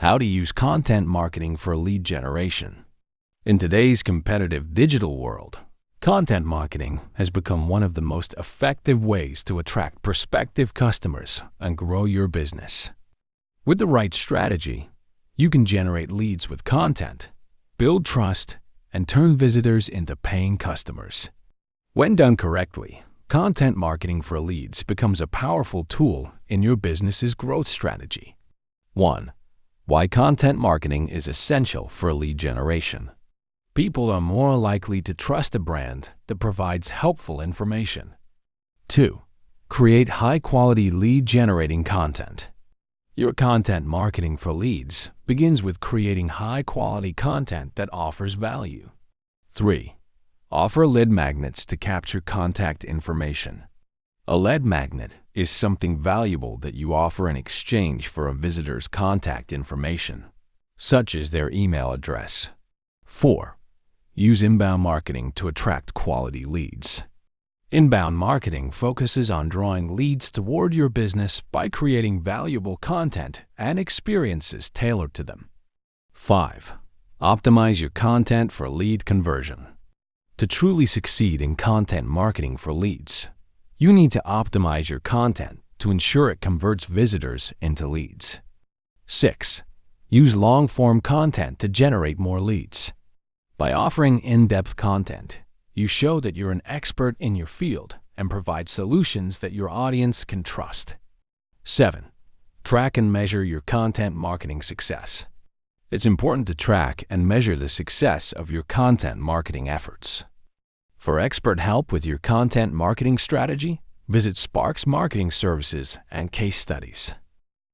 How to use content marketing for lead generation. In today's competitive digital world, content marketing has become one of the most effective ways to attract prospective customers and grow your business. With the right strategy, you can generate leads with content, build trust, and turn visitors into paying customers. When done correctly, content marketing for leads becomes a powerful tool in your business's growth strategy. 1. Why content marketing is essential for lead generation. People are more likely to trust a brand that provides helpful information. 2. Create high-quality lead-generating content. Your content marketing for leads begins with creating high-quality content that offers value. 3. Offer lead magnets to capture contact information. A lead magnet is something valuable that you offer in exchange for a visitor's contact information, such as their email address. 4. Use inbound marketing to attract quality leads. Inbound marketing focuses on drawing leads toward your business by creating valuable content and experiences tailored to them. 5. Optimize your content for lead conversion. To truly succeed in content marketing for leads, you need to optimize your content to ensure it converts visitors into leads. 6. Use long-form content to generate more leads. By offering in-depth content, you show that you're an expert in your field and provide solutions that your audience can trust. 7. Track and measure your content marketing success. It's important to track and measure the success of your content marketing efforts. For expert help with your content marketing strategy, visit Sparkz Marketing Services and case studies.